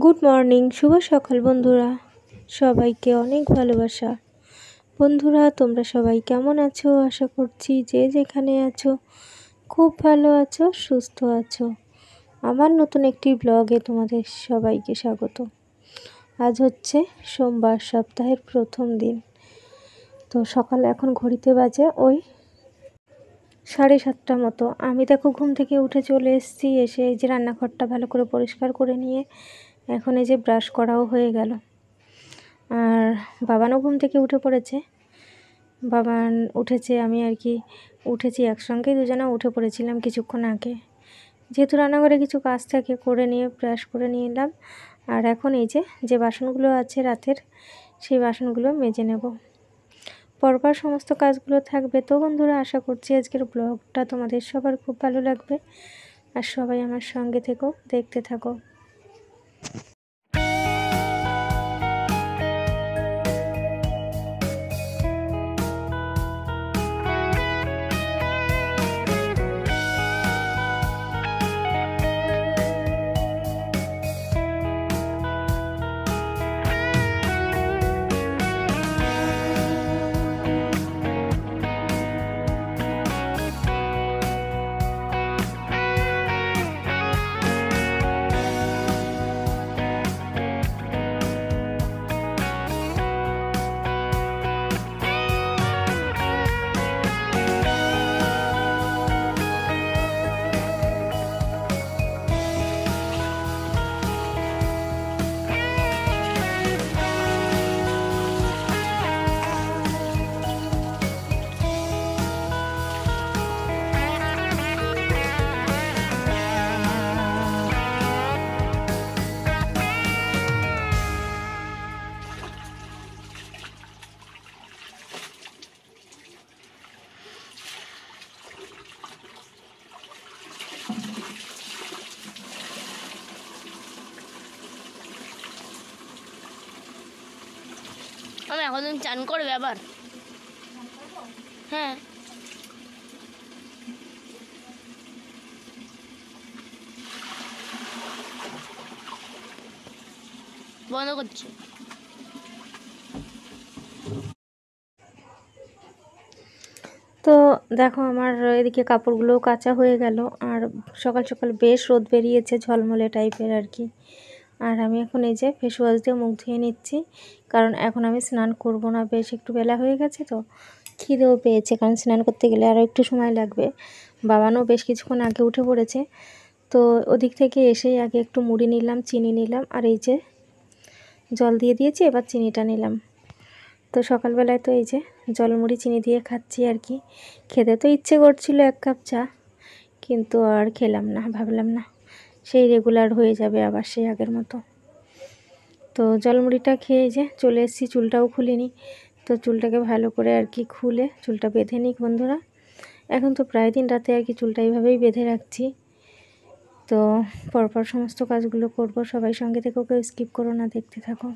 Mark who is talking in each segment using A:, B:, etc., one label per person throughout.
A: Good morning, শুভ সকাল বন্ধুরা। সবাইকে অনেক ভালোবাসা। বন্ধুরা, তোমরা সবাই কেমন আছো? আশা করছি যে যেখানে আছো খুব ভালো আছো, সুস্থ আছো। আমার নতুন একটি ব্লগে তোমাদের সবাইকে স্বাগত। আজ হচ্ছে সোমবার, সপ্তাহের প্রথম দিন। তো সকাল এখন ঘড়িতে বাজে ওই 7:30 মতো। আমি দেখো ঘুম থেকে উঠে চলে এসেছি। এসে এই যে রান্নাঘরটা ভালো করে পরিষ্কার করে নিয়ে এখন এই যে ব্রাশ করাও হয়ে গেল। আর বাবানও ঘুম থেকে উঠে পড়েছে। বাবান উঠেছে, আমি আর কি উঠেছি একসঙ্গেই, দুজনে উঠে পড়েছিলাম কিছুক্ষণ আগে। যেহেতু রান্নাঘরে কিছু কাজ থাকে করে নিয়ে ব্রাশ করে নিয়ে এলাম। আর এখন এই যে বাসনগুলো আছে রাতের, সেই বাসনগুলো মেজে নেব। পরপর সমস্ত কাজগুলো থাকবে। তো বন্ধুরা, আশা করছি আজকের ব্লগটা তোমাদের সবার খুব ভালো লাগবে। আর সবাই আমার সঙ্গে থেকো, দেখতে থাকো।
B: আমি এখন চান করবে আবার? হ্যাঁ, বন্ধ করছি।
A: তো দেখো আমার এদিকে কাপড়গুলোও কাচা হয়ে গেল। আর সকাল সকাল বেশ রোদ বেরিয়েছে, ঝলমলে টাইপের আর কি। আর আমি এখন এই যে ফেস ওয়াশ দিয়ে মুখ ধুয়ে নিচ্ছি, কারণ এখন আমি স্নান করব না। বেশ একটু বেলা হয়ে গেছে, তো খিদেও পেয়েছে, কারণ স্নান করতে গেলে আরও একটু সময় লাগবে। বাবানও বেশ কিছুক্ষণ আগে উঠে পড়েছে। তো ওদিক থেকে এসেই আগে একটু মুড়ি নিলাম, চিনি নিলাম, আর এই যে জল দিয়ে দিয়েছি, এবার চিনিটা নিলাম। তো সকালবেলায় তো এই যে জলমুড়ি চিনি দিয়ে খাচ্ছি আর কি। খেতে তো ইচ্ছে করছিল 1 কাপ চা, কিন্তু আর খেলাম না। ভাবলাম না, সেই রেগুলার হয়ে যাবে আবার সেই আগের মতো। তো জলমুড়িটা খেয়ে যে চলে এসেছি, চুলটাও খুলিনি। তো চুলটাকে ভালো করে আর কি খুলে চুলটা বেঁধে নিই বন্ধুরা। এখন তো প্রায় দিন রাতে আর কি চুলটা এইভাবেই বেঁধে রাখছি। তো পরপর সমস্ত কাজগুলো করব। সবাই সঙ্গে থেকেও কেউ স্কিপ করো না, দেখতে থাকো।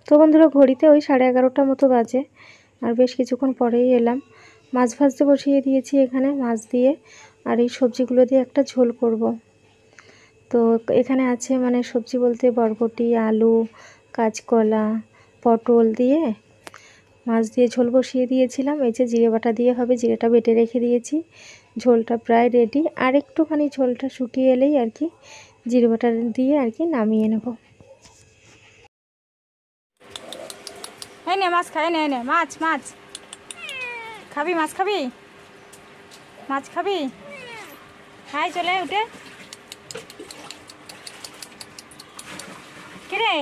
A: তো বন্ধুরা, ঘড়িতে ওই 11:30 মতো বাজে। আর বেশ কিছুক্ষণ পরেই এলাম। মাছ ভাজতে বসিয়ে দিয়েছি এখানে, মাছ দিয়ে আর এই সবজিগুলো দিয়ে একটা ঝোল করব। তো এখানে আছে মানে সবজি বলতে বরবটি, আলু, কাঁচকলা, পটল দিয়ে মাছ দিয়ে ঝোল বসিয়ে দিয়েছিলাম। এই যে জিরে বাটা দিয়ে হবে, জিরেটা বেটে রেখে দিয়েছি। ঝোলটা প্রায় রেডি, আর একটুখানি ঝোলটা শুকিয়ে এলেই আর কি জিরে বাটা দিয়ে আর কি নামিয়ে নেব।
C: এই নে মাছ খাই, নে নে মাছ মাছ খাবি, মাছ খাবি, মাছ খাবি। হাই চলে উঠে কে রে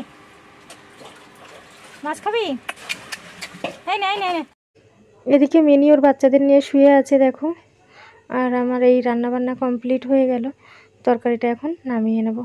C: মাছ খাবি? এই নে নে নে।
A: এদিকে মিনি ওর বাচ্চাদের নিয়ে শুয়ে আছে দেখো। আর আমার এই রান্নাবান্না কমপ্লিট হয়ে গেল, তরকারিটা এখন নামিয়ে নেব।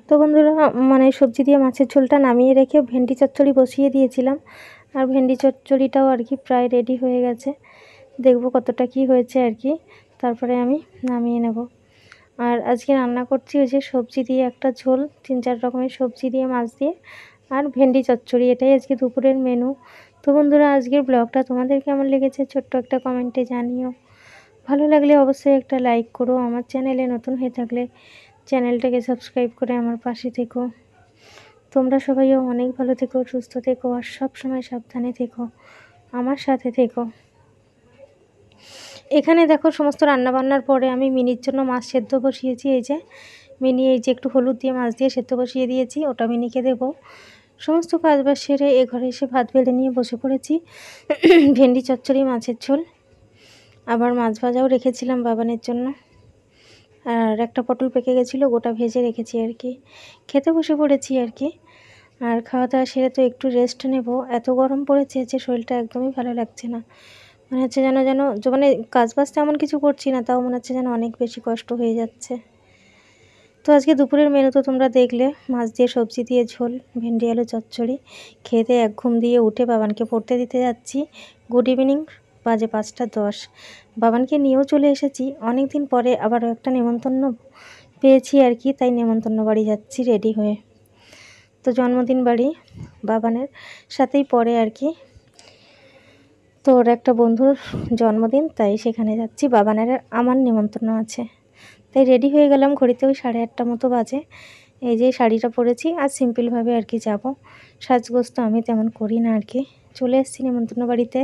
A: তো বন্ধুরা, মানে সবজি দিয়ে মাছের ঝোলটা নামিয়ে রেখে ভেন্ডি চচ্চড়ি বসিয়ে দিয়েছিলাম। আর ভেন্ডি চচ্চড়িটাও আর কি প্রায় রেডি হয়ে গেছে, দেখব কতটা কি হয়েছে আর কি, তারপরে আমি নামিয়ে নেব। আর আজকে রান্না করছি ওই যে সবজি দিয়ে একটা ঝোল, 3-4 রকমের সবজি দিয়ে, মাছ দিয়ে, আর ভেন্ডি চচ্চড়ি, এটাই আজকে দুপুরের মেনু। তো বন্ধুরা, আজকের ব্লগটা তোমাদের কেমন লেগেছে ছোট্ট একটা কমেন্টে জানিও। ভালো লাগলে অবশ্যই একটা লাইক করো, আমার চ্যানেলে নতুন হয়ে থাকলে চ্যানেলটাকে সাবস্ক্রাইব করে আমার পাশে থেকো। তোমরা সবাইও অনেক ভালো থেকো, সুস্থ থেকো, আর সব সময় সাবধানে থেকো, আমার সাথে থেকো। এখানে দেখো সমস্ত রান্নাবান্নার পরে আমি মিনির জন্য মাছ সেদ্ধ বসিয়েছি। এই যে মিনি, এই যে একটু হলুদ দিয়ে মাছ দিয়ে সেদ্ধ বসিয়ে দিয়েছি, ওটা মিনিকে দেবো। সমস্ত কাজবাজ সেরে এ ঘরে এসে ভাত বেড়ে নিয়ে বসে পড়েছি। ভেন্ডি চচ্চড়ি, মাছের ঝোল, আবার মাছ ভাজাও রেখেছিলাম বাবানের জন্য। আর একটা পটল পেকে গেছিলো, গোটা ভেজে রেখেছি আর কি। খেতে বসে পড়েছি আর কি। আর খাওয়া দাওয়া সেরে তো একটু রেস্ট নেব। এত গরম পড়েছে যে শরীরটা একদমই ভালো লাগছে না, মনে হচ্ছে যেন মানে কাজবাজ তেমন কিছু করছি না, তাও মনে হচ্ছে যেন অনেক বেশি কষ্ট হয়ে যাচ্ছে। তো আজকে দুপুরের মেনু তো তোমরা দেখলে, মাছ দিয়ে সবজি দিয়ে ঝোল, ভেন্ডি আলু চচ্চড়ি। খেতে এক ঘুম দিয়ে উঠে বাবানকে পড়তে দিতে যাচ্ছি। গুড ইভিনিং, বাজে 5টা 10। বাবানকে নিয়েও চলে এসেছি, অনেক দিন পরে আবারও একটা নেমন্তন্ন পেয়েছি আর কি, তাই নেমন্তন্ন বাড়ি যাচ্ছি রেডি হয়ে। তো জন্মদিন বাড়ি বাবানের সাথেই পড়ে আর কি, তো ওর একটা বন্ধুর জন্মদিন, তাই সেখানে যাচ্ছি। বাবানের আমার নেমন্তন্ন আছে, তাই রেডি হয়ে গেলাম। ঘড়িতে ওই 8:30 মতো বাজে। এই যে শাড়িটা পরেছি, আর সিম্পলভাবে আর কি যাব, সাজগোজ তো আমি তেমন করি না আর কি। চলে এসেছি নেমন্তন্ন বাড়িতে।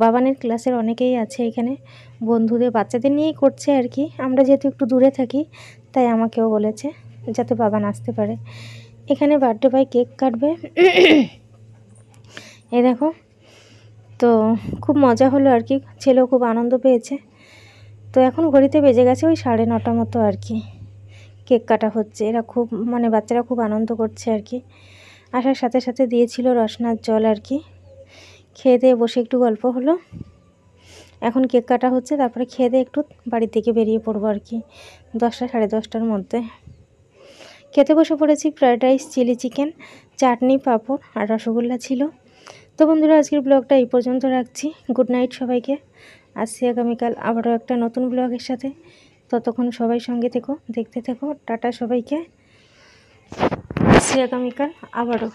A: বাবানের ক্লাসের অনেকেই আছে এখানে, বন্ধুদের বাচ্চাদের নিয়েই করছে আর কি। আমরা যেহেতু একটু দূরে থাকি, তাই আমাকেও বলেছে যাতে বাবান আসতে পারে। এখানে বার্থডে বয় কেক কাটবে। এই দেখো, তো খুব মজা হলো আর কি, ছেলেও খুব আনন্দ পেয়েছে। তো এখন ঘড়িতে বেজে গেছে ওই 9:30 মতো আর কি, কেক কাটা হচ্ছে। এরা খুব, মানে বাচ্চারা খুব আনন্দ করছে আর কি। আসার সাথে সাথে দিয়েছিল রসনার জল আর কি। খেয়ে দিয়ে বসে একটু গল্প হলো। এখন কেক কাটা হচ্ছে, তারপরে খেয়ে দিয়ে একটু বাড়ির দিকে বেরিয়ে পড়বো আর কি, 10টা 10:30টার মধ্যে। খেতে বসে পড়েছি ফ্রায়েড রাইস, চিলি চিকেন, চাটনি, পাঁপড় আর রসগোল্লা ছিল। তো বন্ধুরা, আজকের ব্লগটা এই পর্যন্ত রাখছি। গুড নাইট সবাইকে। আসছি আগামীকাল আবারও একটা নতুন ব্লগের সাথে। ততক্ষণ সবাই সঙ্গে থেকো, দেখতে থেকো। টাটা সবাইকে, আসছি আগামীকাল আবারও।